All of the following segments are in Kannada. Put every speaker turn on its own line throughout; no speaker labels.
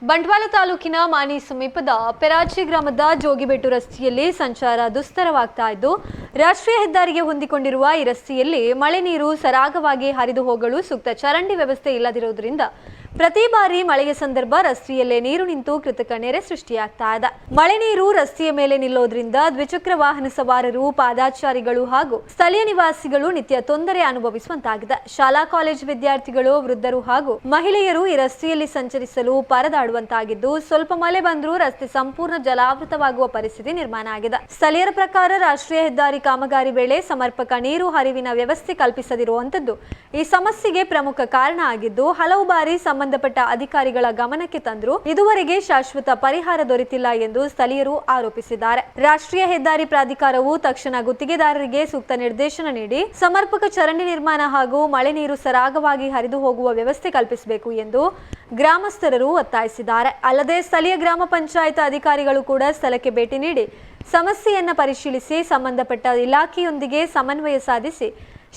ಬಂಟ್ವಾಳ ತಾಲೂಕಿನ ಮಾನಿ ಸಮೀಪದ ಪೆರಾಚಿ ಗ್ರಾಮದ ಜೋಗಿಬೆಟ್ಟು ರಸ್ತೆಯಲ್ಲಿ ಸಂಚಾರ ದುಸ್ತರವಾಗ್ತಾ ಇದ್ದು, ರಾಷ್ಟ್ರೀಯ ಹೆದ್ದಾರಿಗೆ ಹೊಂದಿಕೊಂಡಿರುವ ಈ ರಸ್ತೆಯಲ್ಲಿ ಮಳೆ ನೀರು ಸರಾಗವಾಗಿ ಹರಿದು ಹೋಗಲು ಸೂಕ್ತ ಚರಂಡಿ ವ್ಯವಸ್ಥೆ ಇಲ್ಲದಿರುವುದರಿಂದ ಪ್ರತಿ ಬಾರಿ ಮಳೆಯ ಸಂದರ್ಭ ರಸ್ತೆಯಲ್ಲೇ ನೀರು ನಿಂತು ಕೃತಕ ನೆರೆ ಸೃಷ್ಟಿಯಾಗ್ತಾ ಇದೆ. ಮಳೆ ನೀರು ರಸ್ತೆಯ ಮೇಲೆ ನಿಲ್ಲೋದ್ರಿಂದ ದ್ವಿಚಕ್ರ ವಾಹನ ಸವಾರರು, ಪಾದಾಚಾರಿಗಳು ಹಾಗೂ ಸ್ಥಳೀಯ ನಿವಾಸಿಗಳು ನಿತ್ಯ ತೊಂದರೆ ಅನುಭವಿಸುವಂತಾಗಿದೆ. ಶಾಲಾ ಕಾಲೇಜು ವಿದ್ಯಾರ್ಥಿಗಳು, ವೃದ್ಧರು ಹಾಗೂ ಮಹಿಳೆಯರು ಈ ರಸ್ತೆಯಲ್ಲಿ ಸಂಚರಿಸಲು ಪರದಾಡುವಂತಾಗಿದ್ದು, ಸ್ವಲ್ಪ ಮಳೆ ಬಂದರೂ ರಸ್ತೆ ಸಂಪೂರ್ಣ ಜಲಾವೃತವಾಗುವ ಪರಿಸ್ಥಿತಿ ನಿರ್ಮಾಣ ಆಗಿದೆ. ಸ್ಥಳೀಯರ ಪ್ರಕಾರ ರಾಷ್ಟ್ರೀಯ ಹೆದ್ದಾರಿ ಕಾಮಗಾರಿ ವೇಳೆ ಸಮರ್ಪಕ ನೀರು ಹರಿವಿನ ವ್ಯವಸ್ಥೆ ಕಲ್ಪಿಸದಿರುವಂತದ್ದು ಈ ಸಮಸ್ಯೆಗೆ ಪ್ರಮುಖ ಕಾರಣ ಆಗಿದ್ದು, ಹಲವು ಬಾರಿ ಸಂಬಂಧಪಟ್ಟ ಅಧಿಕಾರಿಗಳ ಗಮನಕ್ಕೆ ತಂದರೂ ಇದುವರೆಗೆ ಶಾಶ್ವತ ಪರಿಹಾರ ದೊರೆತಿಲ್ಲ ಎಂದು ಸ್ಥಳೀಯರು ಆರೋಪಿಸಿದ್ದಾರೆ. ರಾಷ್ಟ್ರೀಯ ಹೆದ್ದಾರಿ ಪ್ರಾಧಿಕಾರವು ತಕ್ಷಣ ಗುತ್ತಿಗೆದಾರರಿಗೆ ಸೂಕ್ತ ನಿರ್ದೇಶನ ನೀಡಿ ಸಮರ್ಪಕ ಚರಂಡಿ ನಿರ್ಮಾಣ ಹಾಗೂ ಮಳೆ ನೀರು ಸರಾಗವಾಗಿ ಹರಿದು ಹೋಗುವ ವ್ಯವಸ್ಥೆ ಕಲ್ಪಿಸಬೇಕು ಎಂದು ಗ್ರಾಮಸ್ಥರು ಒತ್ತಾಯಿಸಿದ್ದಾರೆ. ಅಲ್ಲದೆ ಸ್ಥಳೀಯ ಗ್ರಾಮ ಪಂಚಾಯತ್ ಅಧಿಕಾರಿಗಳು ಕೂಡ ಸ್ಥಳಕ್ಕೆ ಭೇಟಿ ನೀಡಿ ಸಮಸ್ಯೆಯನ್ನು ಪರಿಶೀಲಿಸಿ ಸಂಬಂಧಪಟ್ಟ ಇಲಾಖೆಯೊಂದಿಗೆ ಸಮನ್ವಯ ಸಾಧಿಸಿ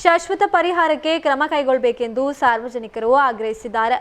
ಶಾಶ್ವತ ಪರಿಹಾರಕ್ಕೆ ಕ್ರಮ ಕೈಗೊಳ್ಳಬೇಕೆಂದು ಸಾರ್ವಜನಿಕರು ಆಗ್ರಹಿಸಿದ್ದಾರೆ.